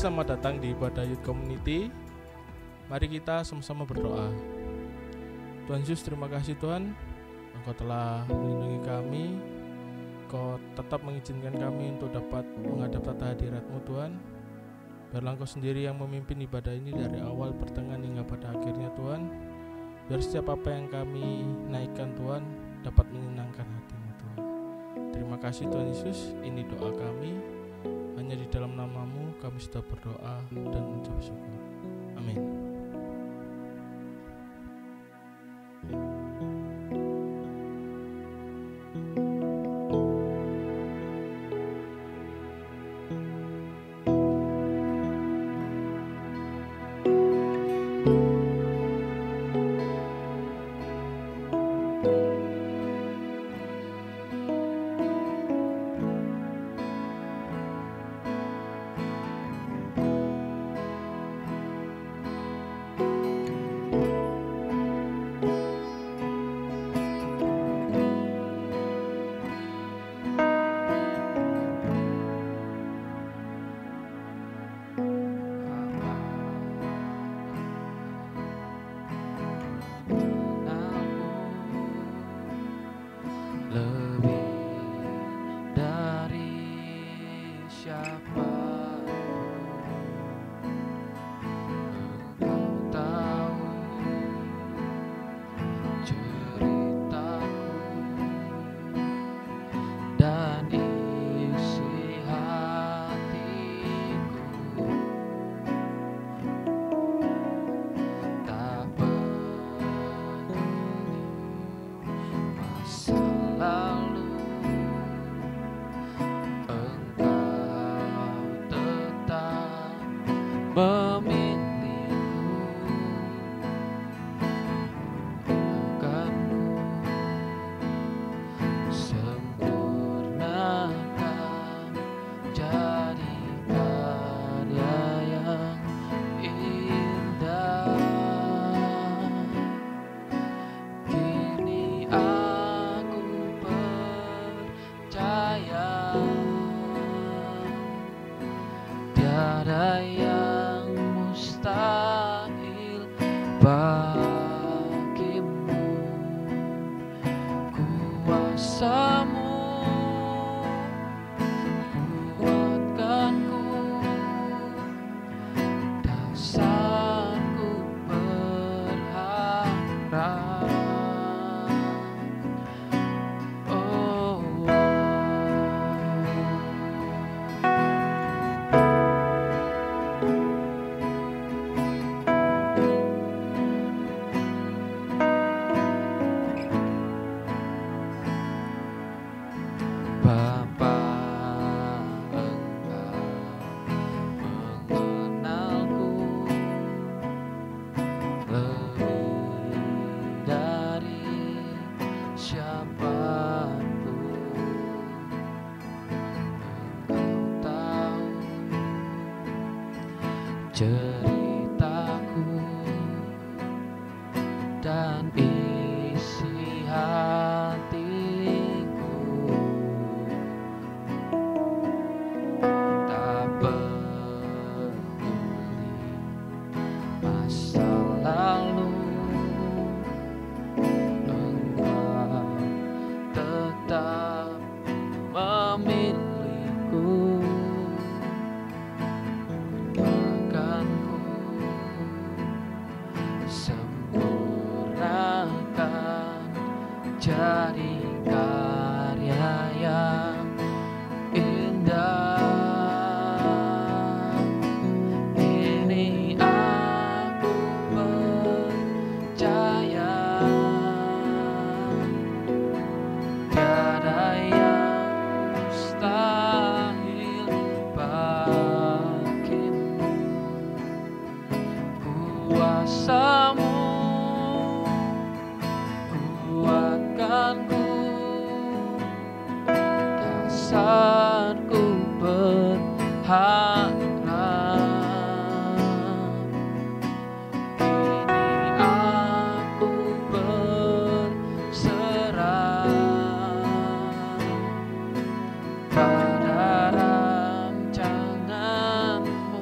selamat datang di ibadah Youth Community. Mari kita sama-sama berdoa. Tuhan Yesus, terima kasih Tuhan, Engkau telah melindungi kami. Engkau tetap mengizinkan kami untuk dapat menghadap tata hadirat-Mu Tuhan. Biarlah Engkau sendiri yang memimpin ibadah ini dari awal, pertengahan hingga pada akhirnya Tuhan. Biar setiap apa yang kami naikkan Tuhan dapat menyenangkan hati-Mu Tuhan. Terima kasih Tuhan Yesus, ini doa kami. Hanya di dalam nama-Mu kami sudah berdoa dan mengucap syukur. Amin. Tiada yang mustahil bagimu, kuasa-Mu kuatkanku, dasarku berharap. Bapa, Engkau mengenalku lebih dari siapapun. Engkau tahu ceritaku dan isi hatiku. Tak peduli masa lalu, Engkau tetap memilihku. Akanku sempurnakan jadi karya yang indah. Ini aku percaya, tiada yang mustahil bagimu, kuasa-Mu kuatkanku, dasarku berharap. Kini aku berserah pada rancangan-Mu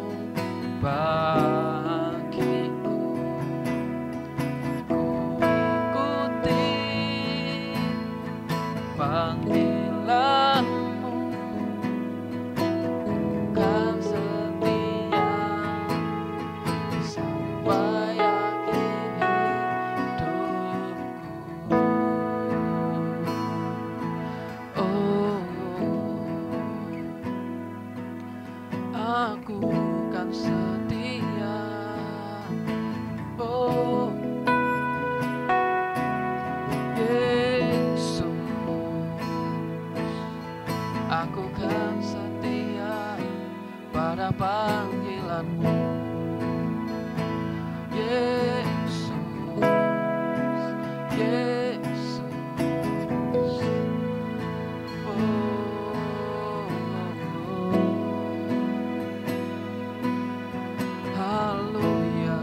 bagiku. Ku ikuti panggilanmu, kan setia sampai akhir hidupku. Oh, aku kan setia. Oh, Yesus, aku kan setia pada panggilanmu. Yesus, Yesus. Haleluya.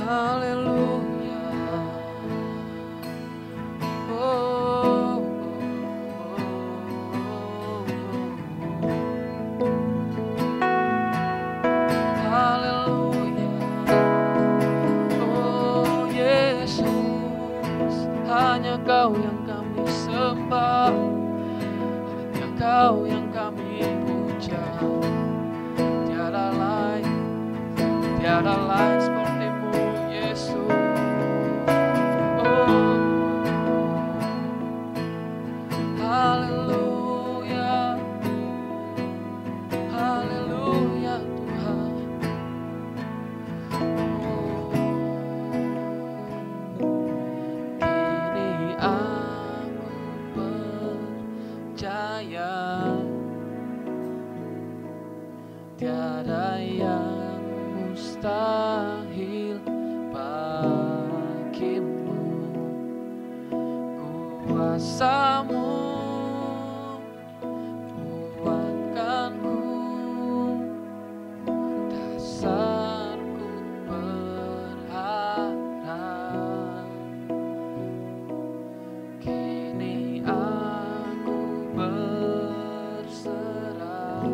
Haleluya. Oh, haleluya. Oh, Yesus, hanya Kau yang kami sembah, hanya Kau yang kami puja. Tiada lain seperti-Mu, Yesus. Oh, haleluya, haleluya Tuhan. Oh, kini aku percaya tiada yang mustahil bagimu. Kuasa-Mu kuatkanku, dasarku berharap. Kini aku berserah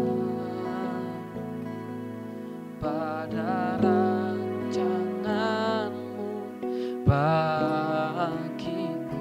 pada rancangan-Mu bagiku.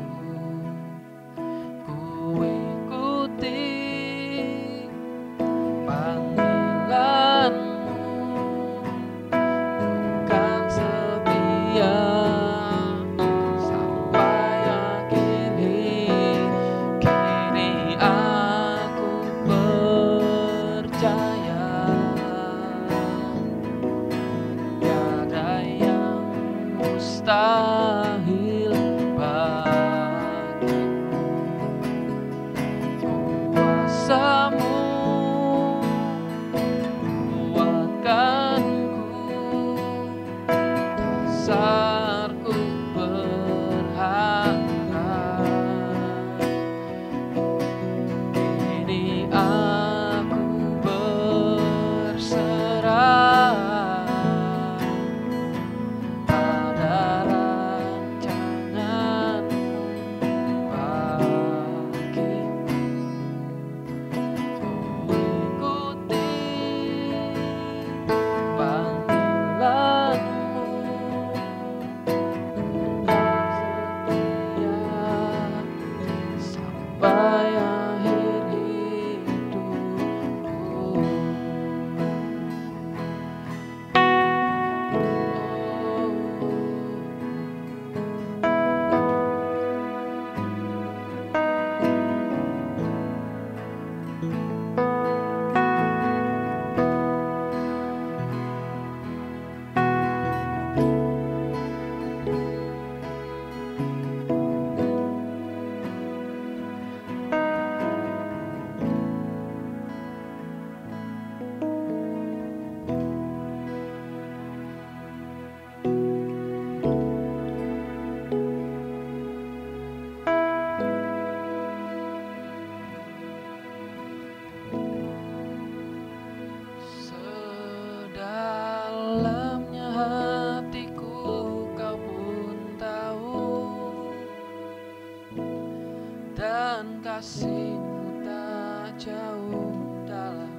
jauh dalam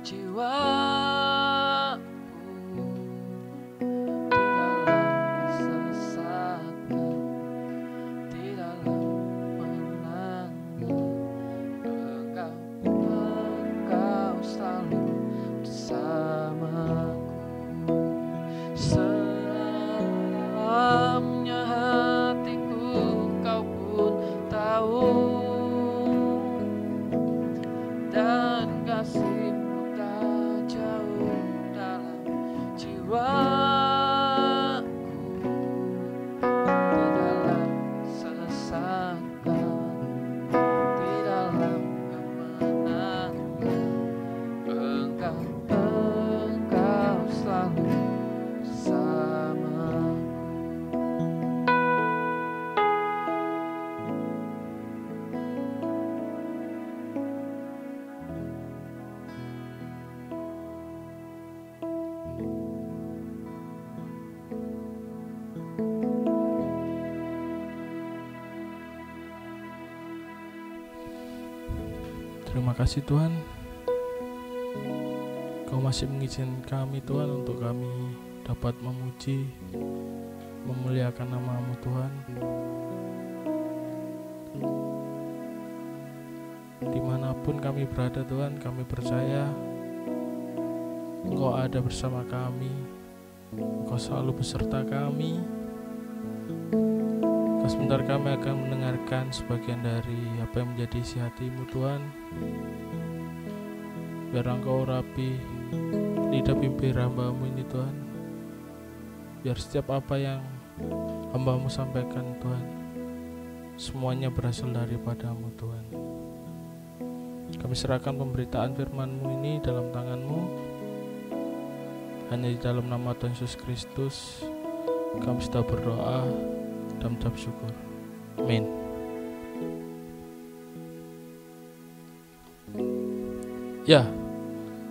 jiwa. Terima kasih Tuhan, Kau masih mengizinkan kami Tuhan untuk kami dapat memuji, memuliakan nama-Mu Tuhan. Dimanapun kami berada Tuhan, kami percaya Engkau ada bersama kami, Engkau selalu beserta kami. Sebentar kami akan mendengarkan sebagian dari apa yang menjadi isi hati-Mu Tuhan. Biar Engkau urapi lidah bibir hamba-Mu ini Tuhan. Biar setiap apa yang hamba-Mu sampaikan Tuhan, semuanya berasal daripada-Mu Tuhan. Kami serahkan pemberitaan firman-Mu ini dalam tangan-Mu. Hanya di dalam nama Tuhan Yesus Kristus kami sudah berdoa dan mengucap syukur. Amin. Ya,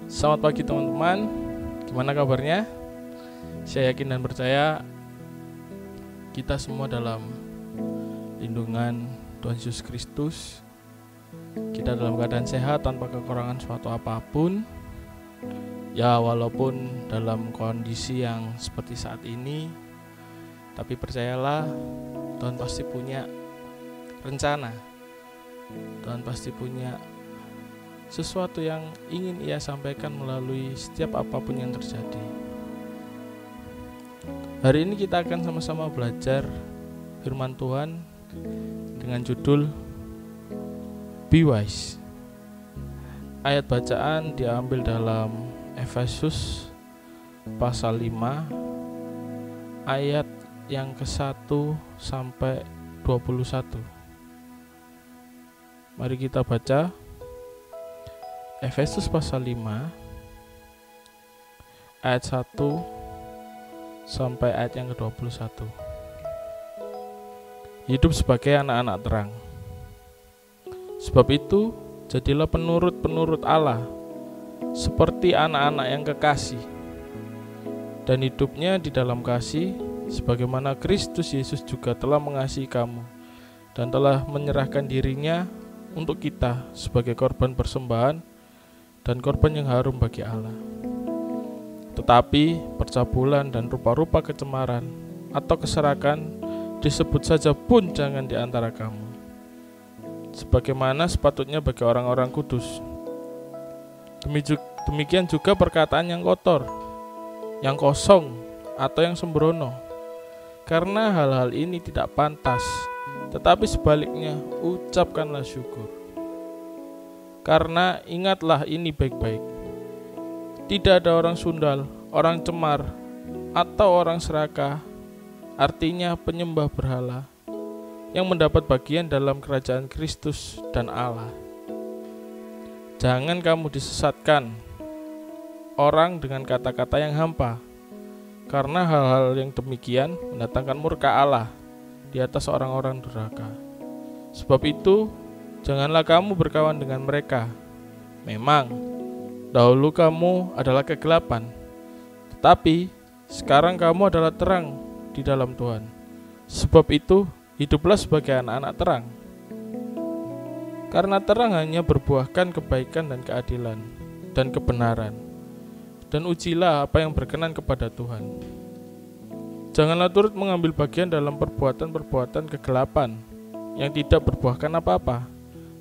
selamat pagi teman-teman. Gimana kabarnya? Saya yakin dan percaya kita semua dalam lindungan Tuhan Yesus Kristus. Kita dalam keadaan sehat tanpa kekurangan suatu apapun. Ya, walaupun dalam kondisi yang seperti saat ini, tapi percayalah, Tuhan pasti punya rencana. Tuhan pasti punya sesuatu yang ingin Ia sampaikan melalui setiap apapun yang terjadi. Hari ini kita akan sama-sama belajar firman Tuhan dengan judul Be Wise. Ayat bacaan diambil dalam Efesus pasal 5 ayat yang ke-1 sampai 21. Mari kita baca Efesus pasal 5 ayat 1 sampai ayat yang ke-21. Hidup sebagai anak-anak terang. Sebab itu, jadilah penurut-penurut Allah seperti anak-anak yang kekasih, dan hidupnya di dalam kasih sebagaimana Kristus Yesus juga telah mengasihi kamu dan telah menyerahkan dirinya untuk kita sebagai korban persembahan dan korban yang harum bagi Allah. Tetapi percabulan dan rupa-rupa kecemaran atau keserakan disebut saja pun jangan di antara kamu, sebagaimana sepatutnya bagi orang-orang kudus. Demikian juga perkataan yang kotor, yang kosong, atau yang sembrono. Karena hal-hal ini tidak pantas, tetapi sebaliknya ucapkanlah syukur. Karena ingatlah ini baik-baik, tidak ada orang sundal, orang cemar, atau orang serakah, artinya penyembah berhala, yang mendapat bagian dalam kerajaan Kristus dan Allah. Jangan kamu disesatkan orang dengan kata-kata yang hampa, karena hal-hal yang demikian mendatangkan murka Allah di atas orang-orang durhaka. Sebab itu, janganlah kamu berkawan dengan mereka. Memang, dahulu kamu adalah kegelapan, tetapi sekarang kamu adalah terang di dalam Tuhan. Sebab itu, hiduplah sebagai anak-anak terang. Karena terang hanya berbuahkan kebaikan dan keadilan dan kebenaran. Dan ujilah apa yang berkenan kepada Tuhan. Janganlah turut mengambil bagian dalam perbuatan-perbuatan kegelapan yang tidak berbuahkan apa-apa,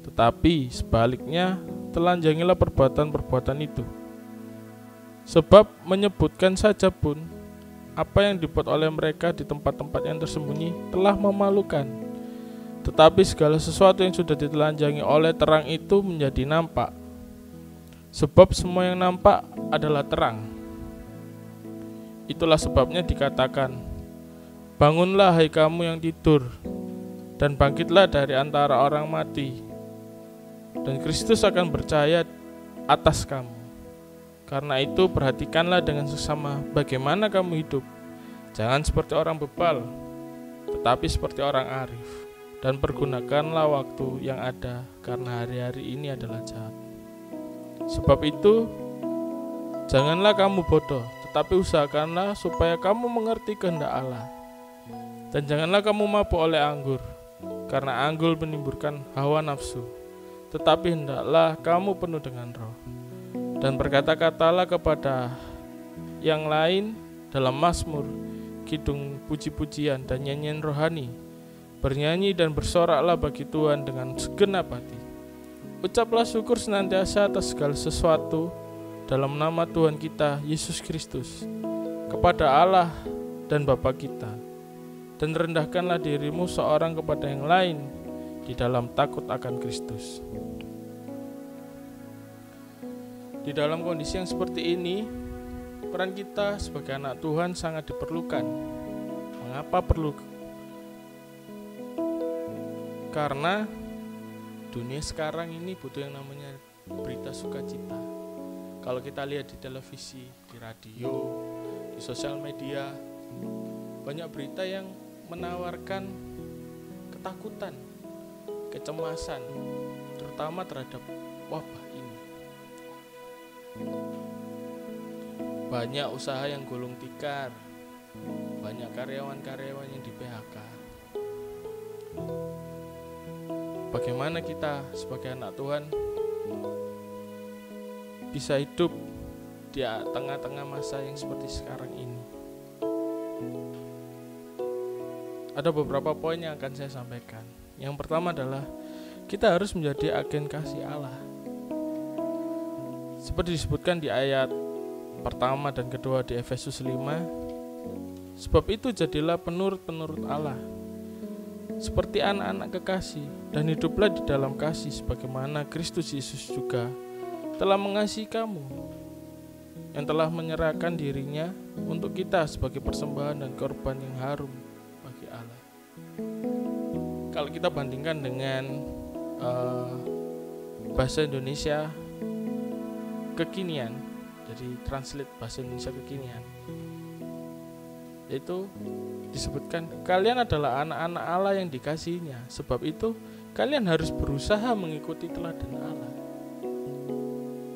tetapi sebaliknya telanjangilah perbuatan-perbuatan itu. Sebab menyebutkan saja pun apa yang dibuat oleh mereka di tempat-tempat yang tersembunyi telah memalukan. Tetapi segala sesuatu yang sudah ditelanjangi oleh terang itu menjadi nampak. Sebab semua yang nampak adalah terang. Itulah sebabnya dikatakan, bangunlah hai kamu yang tidur, dan bangkitlah dari antara orang mati, dan Kristus akan bercahaya atas kamu. Karena itu perhatikanlah dengan seksama bagaimana kamu hidup. Jangan seperti orang bebal, tetapi seperti orang arif. Dan pergunakanlah waktu yang ada, karena hari-hari ini adalah jahat. Sebab itu, janganlah kamu bodoh, tetapi usahakanlah supaya kamu mengerti kehendak Allah. Dan janganlah kamu mabuk oleh anggur, karena anggur menimbulkan hawa nafsu. Tetapi hendaklah kamu penuh dengan roh. Dan berkata-katalah kepada yang lain dalam mazmur, kidung puji-pujian dan nyanyian rohani. Bernyanyi dan bersoraklah bagi Tuhan dengan segenap hati. Ucaplah syukur senantiasa atas segala sesuatu dalam nama Tuhan kita Yesus Kristus kepada Allah dan Bapa kita. Dan rendahkanlah dirimu seorang kepada yang lain di dalam takut akan Kristus. Di dalam kondisi yang seperti ini, peran kita sebagai anak Tuhan sangat diperlukan. Mengapa perlu? Karena dunia sekarang ini butuh yang namanya berita sukacita. Kalau kita lihat di televisi, di radio, di sosial media, banyak berita yang menawarkan ketakutan, kecemasan, terutama terhadap wabah ini. Banyak usaha yang gulung tikar, banyak karyawan-karyawan yang di PHK. Bagaimana kita sebagai anak Tuhan bisa hidup di tengah-tengah masa yang seperti sekarang ini? Ada beberapa poin yang akan saya sampaikan. Yang pertama adalah kita harus menjadi agen kasih Allah. Seperti disebutkan di ayat pertama dan kedua di Efesus 5, sebab itu jadilah penurut-penurut Allah, seperti anak-anak kekasih, dan hiduplah di dalam kasih sebagaimana Kristus Yesus juga telah mengasihi kamu, yang telah menyerahkan dirinya untuk kita sebagai persembahan dan korban yang harum bagi Allah. Kalau kita bandingkan dengan bahasa Indonesia kekinian, jadi translate bahasa Indonesia kekinian, yaitu disebutkan, kalian adalah anak-anak Allah yang dikasihinya, sebab itu kalian harus berusaha mengikuti teladan Allah.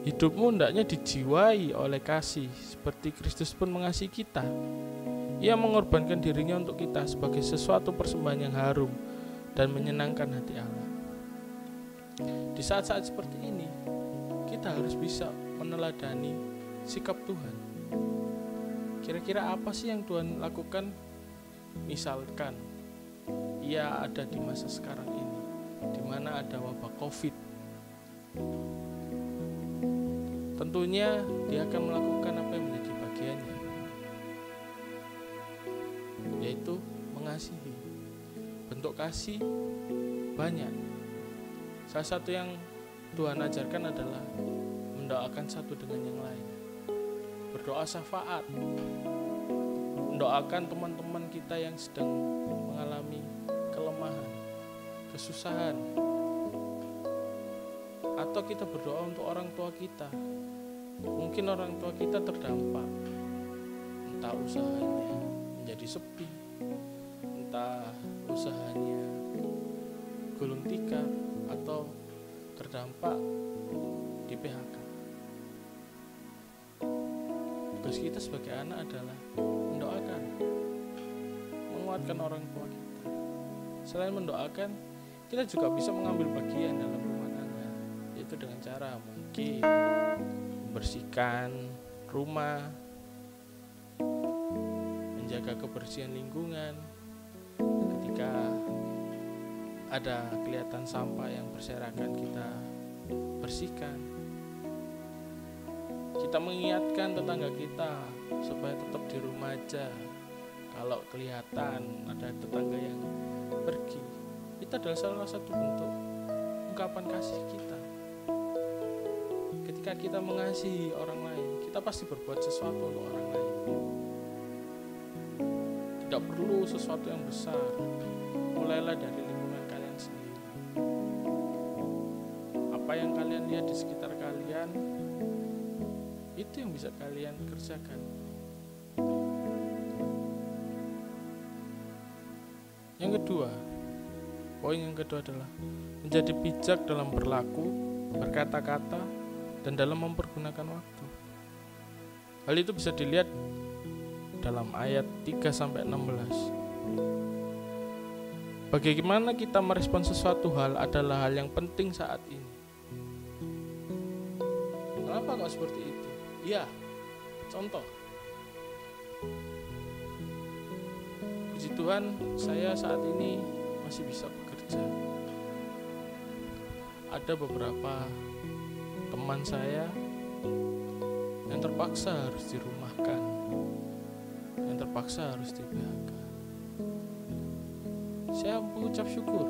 Hidupmu hendaknya dijiwai oleh kasih, seperti Kristus pun mengasihi kita. Ia mengorbankan dirinya untuk kita sebagai sesuatu persembahan yang harum dan menyenangkan hati Allah. Di saat-saat seperti ini, kita harus bisa meneladani sikap Tuhan. Kira-kira apa sih yang Tuhan lakukan? Misalkan ia ada di masa sekarang ini, di mana ada wabah COVID. Tentunya dia akan melakukan apa yang menjadi bagiannya, yaitu mengasihi. Bentuk kasih banyak. Salah satu yang Tuhan ajarkan adalah mendoakan satu dengan yang lain, berdoa syafaat, mendoakan teman-teman kita yang sedang mengalami kelemahan, kesusahan, atau kita berdoa untuk orang tua kita. Mungkin orang tua kita terdampak, entah usahanya menjadi sepi, entah usahanya gulung tikar, atau terdampak di PHK. Tugas kita sebagai anak adalah mendoakan, menguatkan orang tua kita. Selain mendoakan, kita juga bisa mengambil bagian dalam rumah itu dengan cara mungkin membersihkan rumah, menjaga kebersihan lingkungan. Ketika ada kelihatan sampah yang berserakan, kita bersihkan. Kita mengingatkan tetangga kita supaya tetap di rumah aja. Kalau kelihatan ada tetangga yang pergi, itu adalah salah satu bentuk ungkapan kasih kita. Ketika kita mengasihi orang lain, kita pasti berbuat sesuatu untuk orang lain. Tidak perlu sesuatu yang besar. Mulailah dari lingkungan kalian sendiri. Apa yang kalian lihat di sekitar kalian, itu yang bisa kalian kerjakan. Yang kedua, poin yang kedua adalah menjadi bijak dalam berlaku, berkata-kata, dan dalam mempergunakan waktu. Hal itu bisa dilihat dalam ayat 3-16. Bagaimana kita merespon sesuatu hal adalah hal yang penting saat ini. Kenapa kok seperti itu? Ya, contoh. Puji Tuhan, saya saat ini masih bisa bekerja. Ada beberapa teman saya yang terpaksa harus dirumahkan, yang terpaksa harus di-PHK. Saya mengucap syukur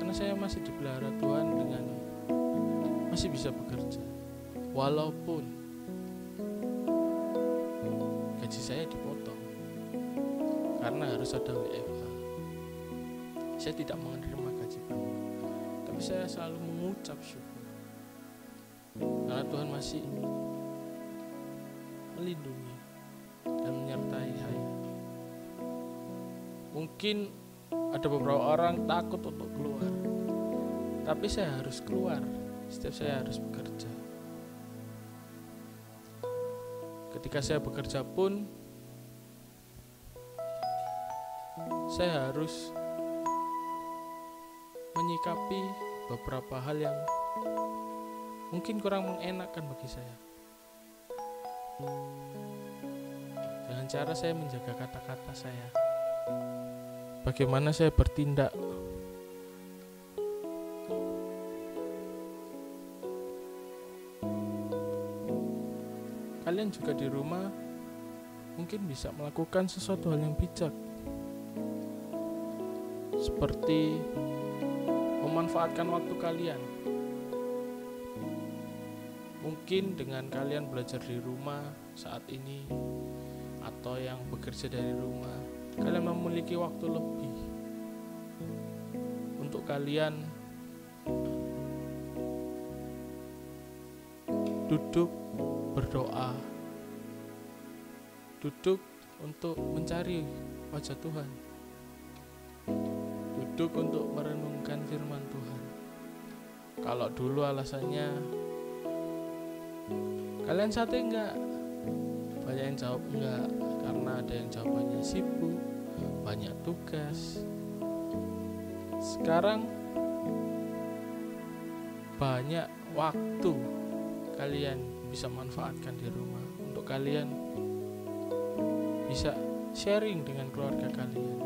karena saya masih dipelihara Tuhan dengan masih bisa bekerja, walaupun gaji saya dipotong karena harus ada WFH. Saya tidak menerima gaji penuh, tapi saya selalu mengucap syukur karena Tuhan masih melindungi dan menyertai saya. Mungkin ada beberapa orang takut untuk keluar, tapi saya harus keluar setiap saya harus bekerja. Ketika saya bekerja pun, saya harus menyikapi beberapa hal yang mungkin kurang mengenakan bagi saya. Dengan cara saya menjaga kata-kata saya, bagaimana saya bertindak. Kalian juga di rumah mungkin bisa melakukan sesuatu hal yang bijak, seperti memanfaatkan waktu kalian. Mungkin dengan kalian belajar di rumah saat ini, atau yang bekerja dari rumah, kalian memiliki waktu lebih untuk kalian duduk berdoa, duduk untuk mencari wajah Tuhan, duduk untuk merenungkan firman Tuhan. Kalau dulu alasannya kalian sate enggak, banyak yang jawab enggak karena ada yang jawabannya sibuk, banyak tugas. Sekarang banyak waktu kalian bisa manfaatkan di rumah untuk kalian bisa sharing dengan keluarga kalian.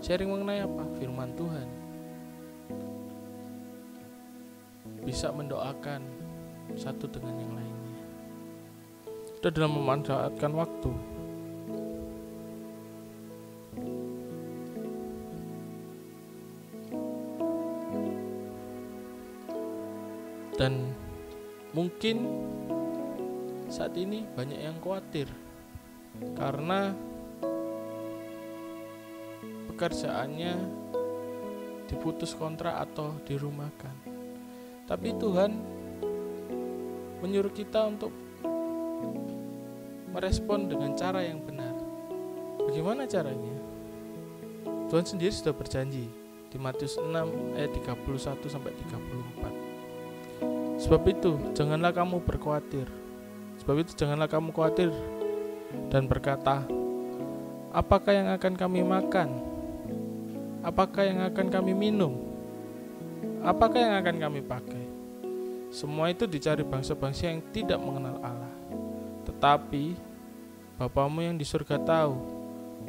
Sharing mengenai apa? Firman Tuhan. Bisa mendoakan satu dengan yang lainnya. Itu adalah memanfaatkan waktu. Dan mungkin saat ini banyak yang khawatir karena pekerjaannya diputus kontrak atau dirumahkan. Tapi Tuhan menyuruh kita untuk merespon dengan cara yang benar. Bagaimana caranya? Tuhan sendiri sudah berjanji di Matius 6 ayat 31 sampai 34. Sebab itu janganlah kamu berkhawatir. Sebab itu janganlah kamu khawatir dan berkata, apakah yang akan kami makan? Apakah yang akan kami minum? Apakah yang akan kami pakai? Semua itu dicari bangsa-bangsa yang tidak mengenal Allah. Tetapi Bapamu yang di surga tahu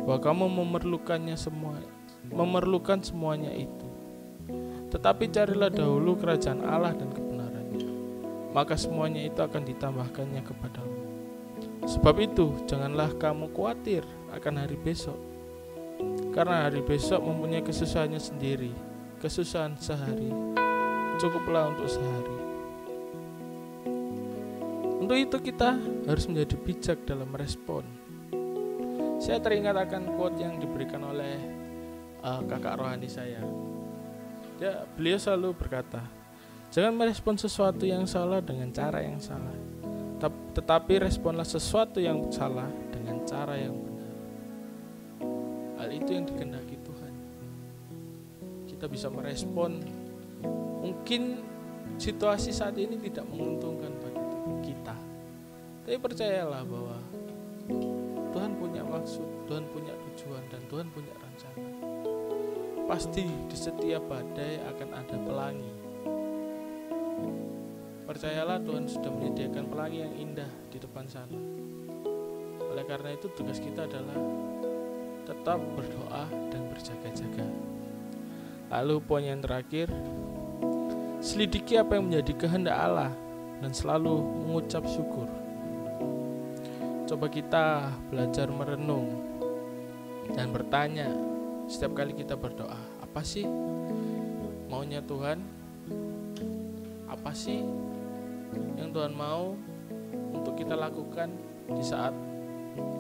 bahwa kamu memerlukan semuanya itu. Tetapi carilah dahulu kerajaan Allah dan kebenarannya, maka semuanya itu akan ditambahkannya kepadamu. Sebab itu janganlah kamu khawatir akan hari besok, karena hari besok mempunyai kesusahannya sendiri. Kesusahan sehari cukuplah untuk sehari. Untuk itu kita harus menjadi bijak dalam merespon. Saya teringat akan quote yang diberikan oleh kakak rohani saya. Beliau selalu berkata, jangan merespon sesuatu yang salah dengan cara yang salah, tetapi responlah sesuatu yang salah dengan cara yang benar. Hal itu yang dikehendaki Tuhan. Kita bisa merespon, mungkin situasi saat ini tidak menguntungkan bagi kita, tapi percayalah bahwa Tuhan punya maksud, Tuhan punya tujuan, dan Tuhan punya rencana. Pasti di setiap badai akan ada pelangi. Percayalah, Tuhan sudah menyediakan pelangi yang indah di depan sana. Oleh karena itu tugas kita adalah tetap berdoa dan berjaga-jaga. Lalu poin yang terakhir, selidiki apa yang menjadi kehendak Allah dan selalu mengucap syukur. Coba kita belajar merenung dan bertanya setiap kali kita berdoa, apa sih maunya Tuhan? Apa sih yang Tuhan mau untuk kita lakukan di saat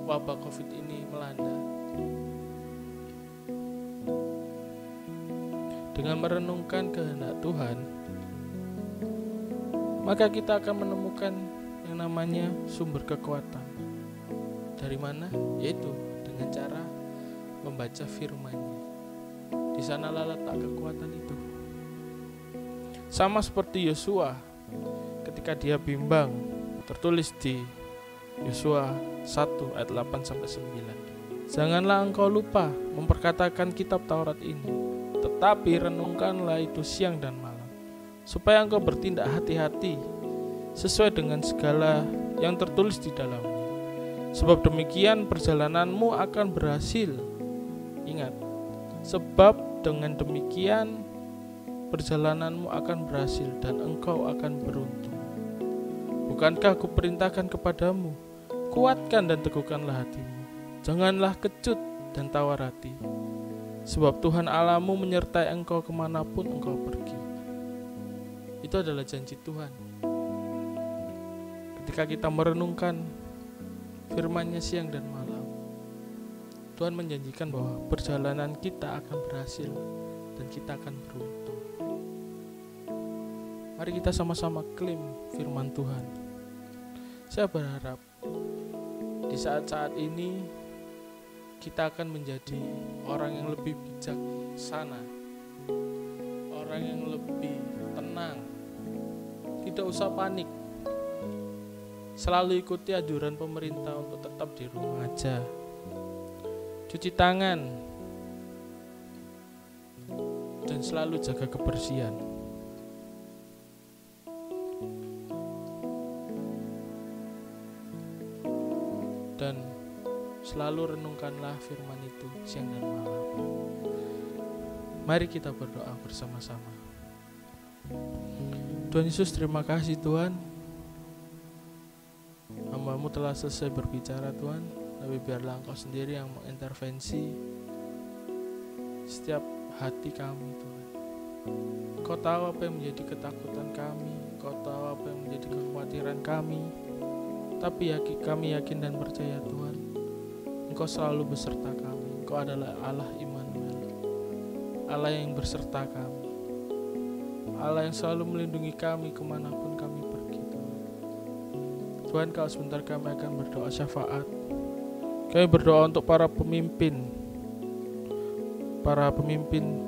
wabah COVID ini melanda? Dengan merenungkan kehendak Tuhan, maka kita akan menemukan yang namanya sumber kekuatan. Dari mana? Yaitu dengan cara membaca firman-Nya. Di sanalah letak kekuatan itu. Sama seperti Yosua ketika dia bimbang, tertulis di Yosua 1 ayat 8-9. Janganlah engkau lupa memperkatakan kitab Taurat ini, tetapi renungkanlah itu siang dan malam, supaya engkau bertindak hati-hati sesuai dengan segala yang tertulis di dalamnya. Sebab demikian perjalananmu akan berhasil. Ingat, sebab dengan demikian perjalananmu akan berhasil dan engkau akan beruntung. Bukankah aku perintahkan kepadamu, kuatkan dan teguhkanlah hatimu. Janganlah kecut dan tawar hati, sebab Tuhan Allahmu menyertai engkau kemanapun engkau pergi. Itu adalah janji Tuhan. Ketika kita merenungkan firman-Nya siang dan malam, Tuhan menjanjikan bahwa perjalanan kita akan berhasil dan kita akan beruntung. Mari kita sama-sama klaim firman Tuhan. Saya berharap di saat-saat ini kita akan menjadi orang yang lebih bijaksana, orang yang lebih tenang, tidak usah panik. Selalu ikuti anjuran pemerintah untuk tetap di rumah aja. Cuci tangan dan selalu jaga kebersihan. Dan selalu renungkanlah firman itu siang dan malam. Mari kita berdoa bersama-sama. Tuhan Yesus, terima kasih Tuhan, hamba-Mu telah selesai berbicara Tuhan, tapi biarlah Engkau sendiri yang mengintervensi setiap hati kami Tuhan. Engkau tahu apa yang menjadi ketakutan kami, Engkau tahu apa yang menjadi kekhawatiran kami, tapi kami yakin dan percaya Tuhan, Engkau selalu beserta kami. Engkau adalah Allah Immanuel, Allah yang berserta kami, Allah yang selalu melindungi kami kemanapun kami pergi Tuhan. Tuhan, kalau sebentar kami akan berdoa syafaat. Kami berdoa untuk para pemimpin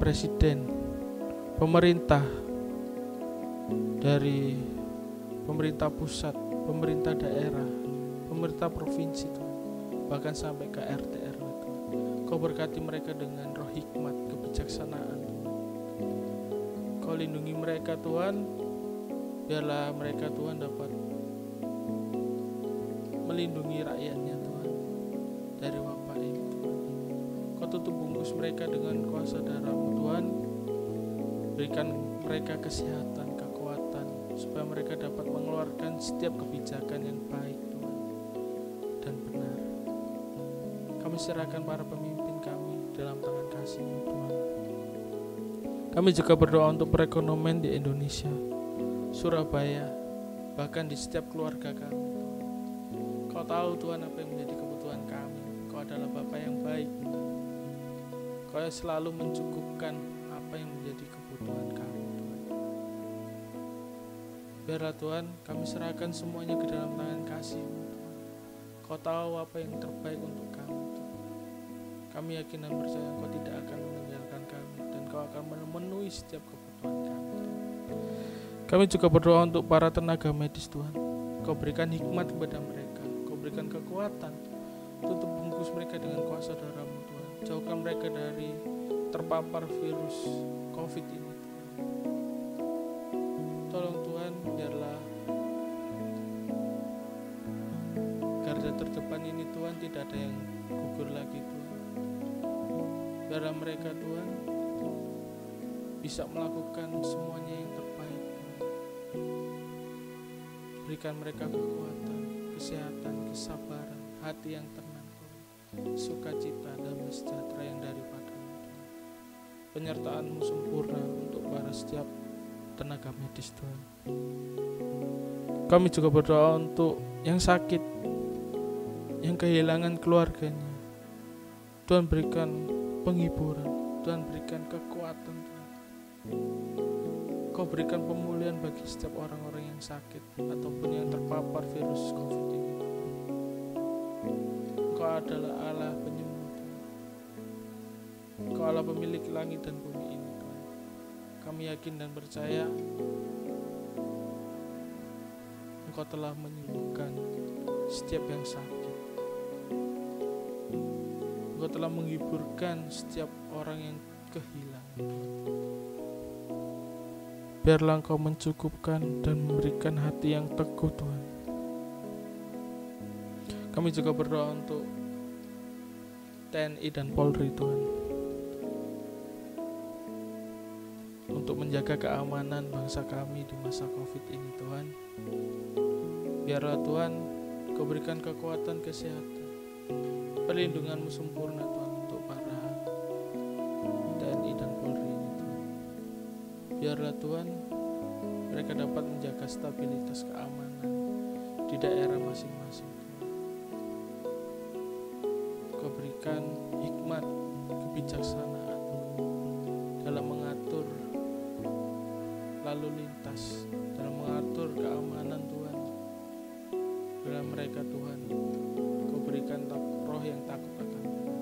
presiden, pemerintah, dari pemerintah pusat, pemerintah daerah, pemerintah provinsi Tuhan, bahkan sampai ke RT RW Tuhan. Kau berkati mereka dengan roh hikmat, kebijaksanaan Tuhan. Kau lindungi mereka Tuhan Biarlah mereka Tuhan dapat melindungi rakyatnya Tuhan dari wabah ini Tuhan. Kau tutup bungkus mereka dengan kuasa darah-Mu Tuhan. Berikan mereka kesehatan, kekuatan, supaya mereka dapat mengeluarkan setiap kebijakan yang baik Tuhan dan benar. Kami serahkan para pemimpin kami dalam tangan kasih-Mu Tuhan. Kami juga berdoa untuk perekonomian di Indonesia, Surabaya, bahkan di setiap keluarga kami Tuhan. Kau tahu Tuhan apa yang menjadi kebutuhan kami. Kau adalah Bapa yang baik. Kau yang selalu mencukupkan apa yang menjadi kebutuhan kami Tuhan. Biarlah Tuhan kami serahkan semuanya ke dalam tangan kasih-Mu Tuhan. Kau tahu apa yang terbaik untuk kami Tuhan. Kami yakin dan percaya Kau tidak akan meninggalkan kami, dan Kau akan memenuhi setiap kebutuhan kami Tuhan. Kami juga berdoa untuk para tenaga medis Tuhan. Kau berikan hikmat kepada mereka. Kau berikan kekuatan. Tutup bungkus mereka dengan kuasa darah-Mu Tuhan. Jauhkan mereka dari terpapar virus COVID ini Tuhan. Tolong Tuhan, biarlah garda terdepan ini Tuhan tidak ada yang gugur lagi Tuhan. Biarlah mereka Tuhan bisa melakukan semuanya yang terbaik Tuhan. Berikan mereka kekuatan, kesehatan, kesabaran, hati yang tenang Tuhan, sukacita dan sejahtera yang daripada-Mu Tuhan. Penyertaan-Mu sempurna untuk para setiap tenaga medis Tuhan. Kami juga berdoa untuk yang sakit, yang kehilangan keluarganya. Tuhan berikan penghiburan, Tuhan berikan kekuatan Tuhan. Kau berikan pemulihan bagi setiap orang-orang yang sakit ataupun yang terpapar virus COVID ini. Kau adalah Allah penyembuh Tuhan. Kau Allah pemilik langit dan bumi ini Tuhan. Kami yakin dan percaya Engkau telah menyembuhkan setiap yang sakit. Engkau telah menghiburkan setiap orang yang kehilangan. Biarlah Engkau mencukupkan dan memberikan hati yang teguh Tuhan. Kami juga berdoa untuk TNI dan Polri Tuhan, untuk menjaga keamanan bangsa kami di masa COVID ini Tuhan. Biarlah Tuhan Kau berikan kekuatan, kesehatan, perlindungan-Mu sempurna Tuhan untuk para TNI dan Polri ini Tuhan. Biarlah Tuhan mereka dapat menjaga stabilitas keamanan di daerah masing-masing Tuhan. Kau berikan hikmat, kebijaksanaan dalam mengatur lalu lintas, dalam mengatur keamanan Tuhan. Dalam mereka Tuhan, Kau berikan roh yang takut akan Tuhan.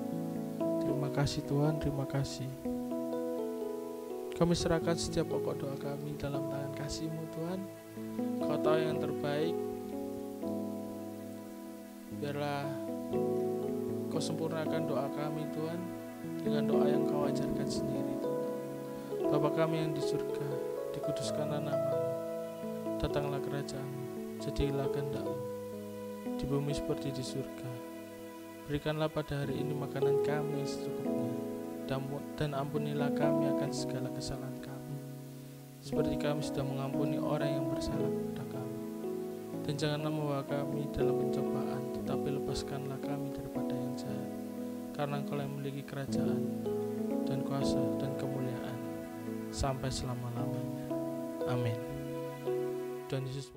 Terima kasih Tuhan, terima kasih. Kami serahkan setiap pokok doa kami dalam tangan kasih-Mu Tuhan. Kau tahu yang terbaik. Biarlah Kau sempurnakan doa kami Tuhan dengan doa yang Kau ajarkan sendiri Tuhan. Bapa kami yang di surga, dikuduskanlah nama-Mu, datanglah kerajaan-Mu, jadilah kehendak-Mu di bumi seperti di surga. Berikanlah pada hari ini makanan kami yang secukupnya, dan ampunilah kami akan segala kesalahan kami, seperti kami sudah mengampuni orang yang bersalah kepada kami. Dan janganlah membawa kami dalam pencobaan, tetapi lepaskanlah kami daripada yang jahat. Karena Engkau yang memiliki kerajaan dan kuasa dan kemuliaan sampai selama-lamanya. Amin. Tuhan Yesus